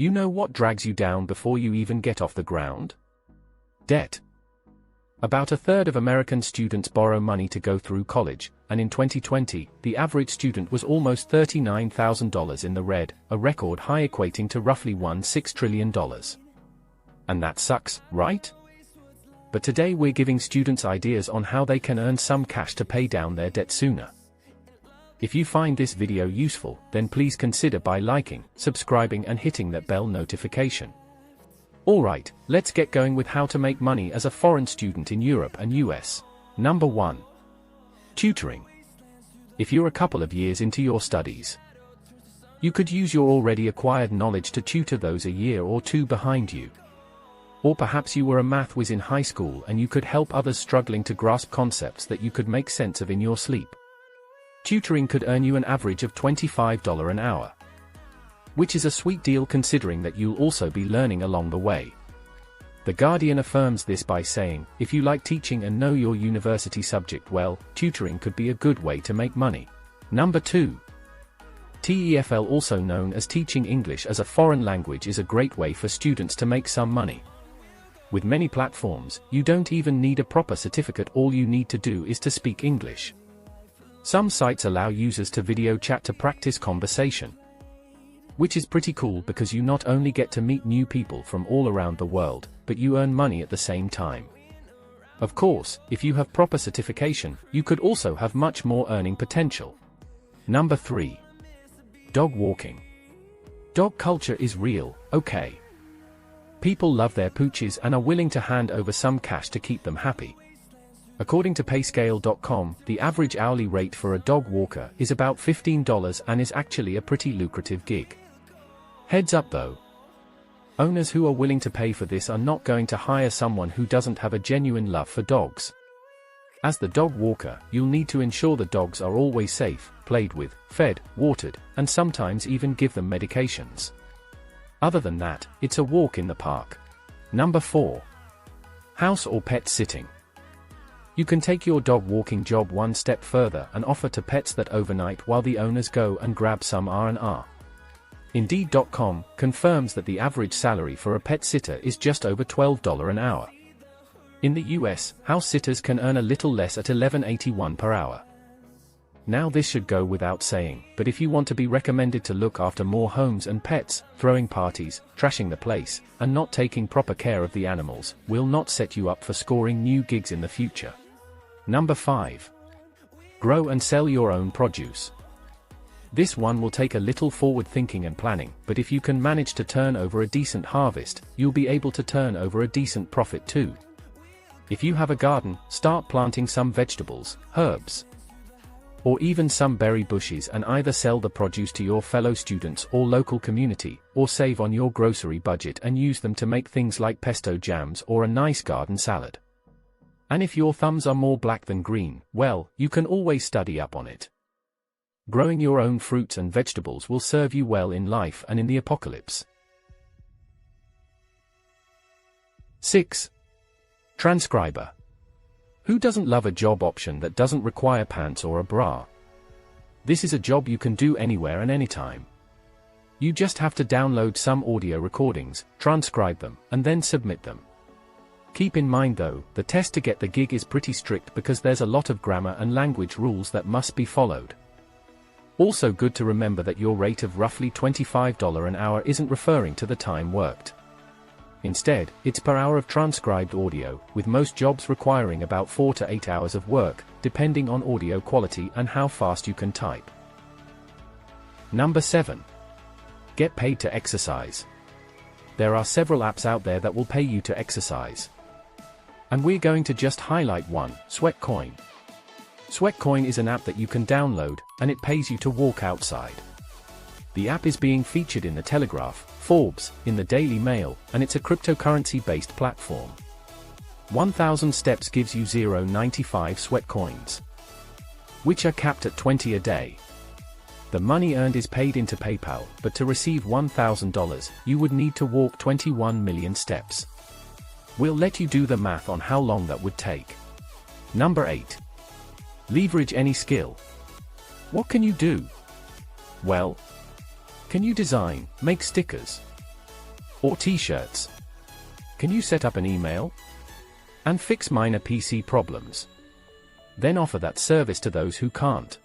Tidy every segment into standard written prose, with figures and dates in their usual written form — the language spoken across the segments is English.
You know what drags you down before you even get off the ground? Debt. About a third of American students borrow money to go through college, and in 2020, the average student was almost $39,000 in the red, a record high equating to roughly $16 trillion. And that sucks, right? But today we're giving students ideas on how they can earn some cash to pay down their debt sooner. If you find this video useful, then please consider by liking, subscribing and hitting that bell notification. Alright, let's get going with how to make money as a foreign student in Europe and US. Number 1. Tutoring. If you're a couple of years into your studies, you could use your already acquired knowledge to tutor those a year or two behind you. Or perhaps you were a math whiz in high school and you could help others struggling to grasp concepts that you could make sense of in your sleep. Tutoring could earn you an average of $25 an hour. Which is a sweet deal considering that you'll also be learning along the way. The Guardian affirms this by saying, if you like teaching and know your university subject well, tutoring could be a good way to make money. Number 2. TEFL, also known as teaching English as a foreign language, is a great way for students to make some money. With many platforms, you don't even need a proper certificate, all you need to do is to speak English. Some sites allow users to video chat to practice conversation. Which is pretty cool because you not only get to meet new people from all around the world, but you earn money at the same time. Of course, if you have proper certification, you could also have much more earning potential. Number 3. Dog walking. Dog culture is real, okay. People love their pooches and are willing to hand over some cash to keep them happy. According to payscale.com, the average hourly rate for a dog walker is about $15 and is actually a pretty lucrative gig. Heads up though. Owners who are willing to pay for this are not going to hire someone who doesn't have a genuine love for dogs. As the dog walker, you'll need to ensure the dogs are always safe, played with, fed, watered, and sometimes even give them medications. Other than that, it's a walk in the park. Number 4. House or pet sitting. You can take your dog walking job one step further and offer to pets that overnight while the owners go and grab some R&R. Indeed.com confirms that the average salary for a pet sitter is just over $12 an hour. In the US, house sitters can earn a little less at $11.81 per hour. Now this should go without saying, but if you want to be recommended to look after more homes and pets, throwing parties, trashing the place, and not taking proper care of the animals, will not set you up for scoring new gigs in the future. Number 5. Grow and sell your own produce. This one will take a little forward thinking and planning, but if you can manage to turn over a decent harvest, you'll be able to turn over a decent profit too. If you have a garden, start planting some vegetables, herbs, or even some berry bushes and either sell the produce to your fellow students or local community, or save on your grocery budget and use them to make things like pesto jams or a nice garden salad. And if your thumbs are more black than green, well, you can always study up on it. Growing your own fruits and vegetables will serve you well in life and in the apocalypse. 6. Transcriber. Who doesn't love a job option that doesn't require pants or a bra? This is a job you can do anywhere and anytime. You just have to download some audio recordings, transcribe them, and then submit them. Keep in mind though, the test to get the gig is pretty strict because there's a lot of grammar and language rules that must be followed. Also good to remember that your rate of roughly $25 an hour isn't referring to the time worked. Instead, it's per hour of transcribed audio, with most jobs requiring about 4 to 8 hours of work, depending on audio quality and how fast you can type. Number 7. Get paid to exercise. There are several apps out there that will pay you to exercise. And we're going to just highlight one, Sweatcoin. Sweatcoin is an app that you can download, and it pays you to walk outside. The app is being featured in the Telegraph, Forbes, in the Daily Mail, and it's a cryptocurrency-based platform. 1,000 steps gives you 0.95 Sweatcoins, which are capped at 20 a day. The money earned is paid into PayPal, but to receive $1,000, you would need to walk 21 million steps. We'll let you do the math on how long that would take. Number 8. Leverage any skill. What can you do? Well, can you design, make stickers, Or t-shirts? Can you set up an email? And fix minor PC problems? Then offer that service to those who can't.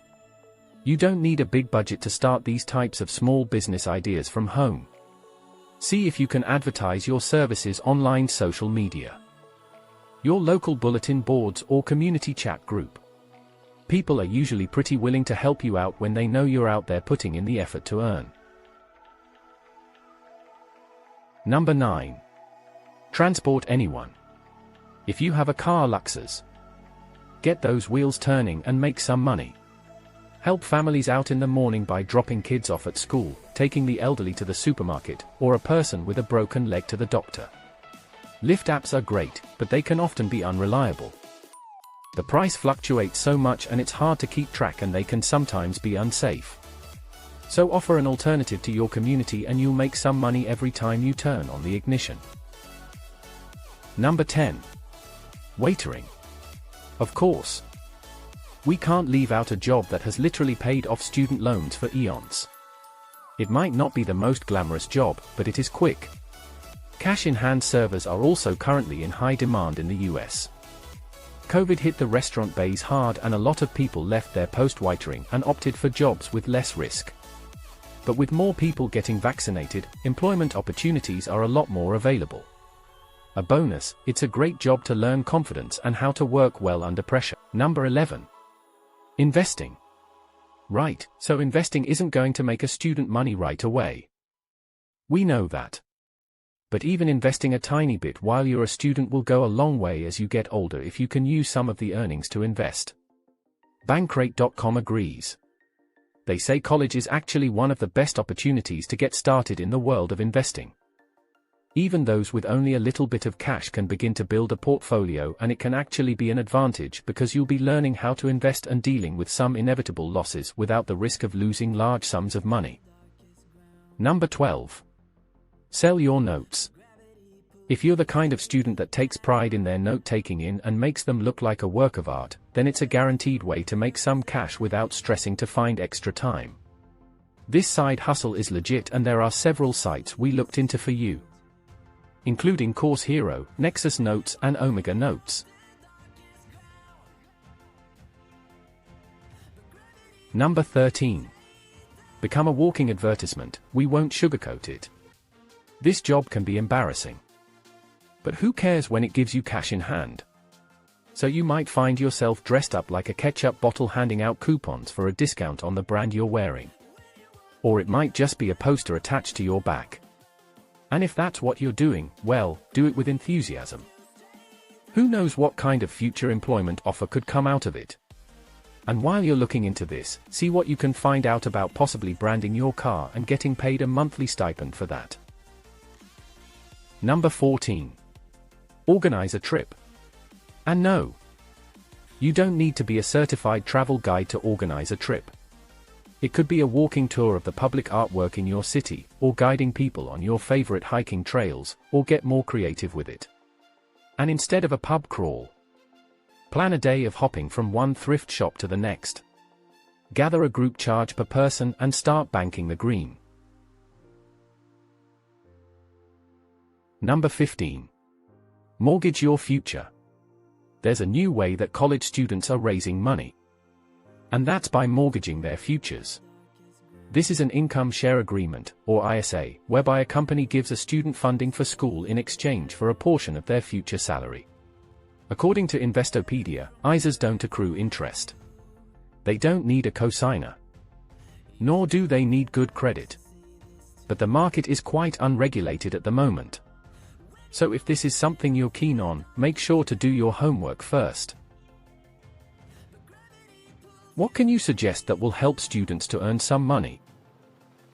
You don't need a big budget to start these types of small business ideas from home. See if you can advertise your services online, social media, your local bulletin boards or community chat group. People are usually pretty willing to help you out when they know you're out there putting in the effort to earn. Number 9. Transport anyone. If you have a car, Luxus, get those wheels turning and make some money. Help families out in the morning by dropping kids off at school, taking the elderly to the supermarket, or a person with a broken leg to the doctor. Lyft apps are great, but they can often be unreliable. The price fluctuates so much and it's hard to keep track, and they can sometimes be unsafe. So offer an alternative to your community and you'll make some money every time you turn on the ignition. Number 10. Waitering. Of course. We can't leave out a job that has literally paid off student loans for eons. It might not be the most glamorous job, but it is quick. Cash-in-hand servers are also currently in high demand in the US. COVID hit the restaurant bays hard and a lot of people left their post-waitering and opted for jobs with less risk. But with more people getting vaccinated, employment opportunities are a lot more available. A bonus, it's a great job to learn confidence and how to work well under pressure. Number 11. Investing. Right, so investing isn't going to make a student money right away. We know that. But even investing a tiny bit while you're a student will go a long way as you get older if you can use some of the earnings to invest. Bankrate.com agrees. They say college is actually one of the best opportunities to get started in the world of investing. Even those with only a little bit of cash can begin to build a portfolio, and it can actually be an advantage because you'll be learning how to invest and dealing with some inevitable losses without the risk of losing large sums of money. Number 12. Sell your notes. If you're the kind of student that takes pride in their note-taking in and makes them look like a work of art, then it's a guaranteed way to make some cash without stressing to find extra time. This side hustle is legit, and there are several sites we looked into for you, including Course Hero, Nexus Notes and Omega Notes. Number 13. Become a walking advertisement. We won't sugarcoat it. This job can be embarrassing. But who cares when it gives you cash in hand? So you might find yourself dressed up like a ketchup bottle handing out coupons for a discount on the brand you're wearing. Or it might just be a poster attached to your back. And if that's what you're doing, well, do it with enthusiasm. Who knows what kind of future employment offer could come out of it? And while you're looking into this, see what you can find out about possibly branding your car and getting paid a monthly stipend for that. Number 14. Organize a trip. And no, you don't need to be a certified travel guide to organize a trip. It could be a walking tour of the public artwork in your city, or guiding people on your favorite hiking trails, or get more creative with it. And instead of a pub crawl, plan a day of hopping from one thrift shop to the next. Gather a group charge per person and start banking the green. Number 15. Mortgage your future. There's a new way that college students are raising money. And that's by mortgaging their futures. This is an income share agreement, or ISA, whereby a company gives a student funding for school in exchange for a portion of their future salary. According to Investopedia, ISAs don't accrue interest. They don't need a cosigner. Nor do they need good credit. But the market is quite unregulated at the moment. So if this is something you're keen on, make sure to do your homework first. What can you suggest that will help students to earn some money?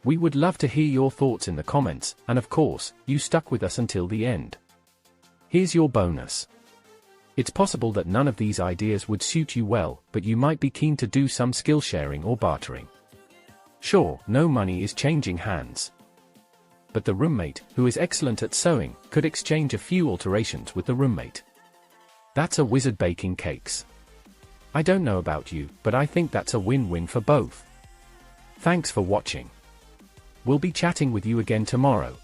We would love to hear your thoughts in the comments, and of course, you stuck with us until the end. Here's your bonus. It's possible that none of these ideas would suit you well, but you might be keen to do some skill sharing or bartering. Sure, no money is changing hands. But the roommate, who is excellent at sewing, could exchange a few alterations with the roommate. That's a wizard baking cakes. I don't know about you, but I think that's a win-win for both. Thanks for watching. We'll be chatting with you again tomorrow.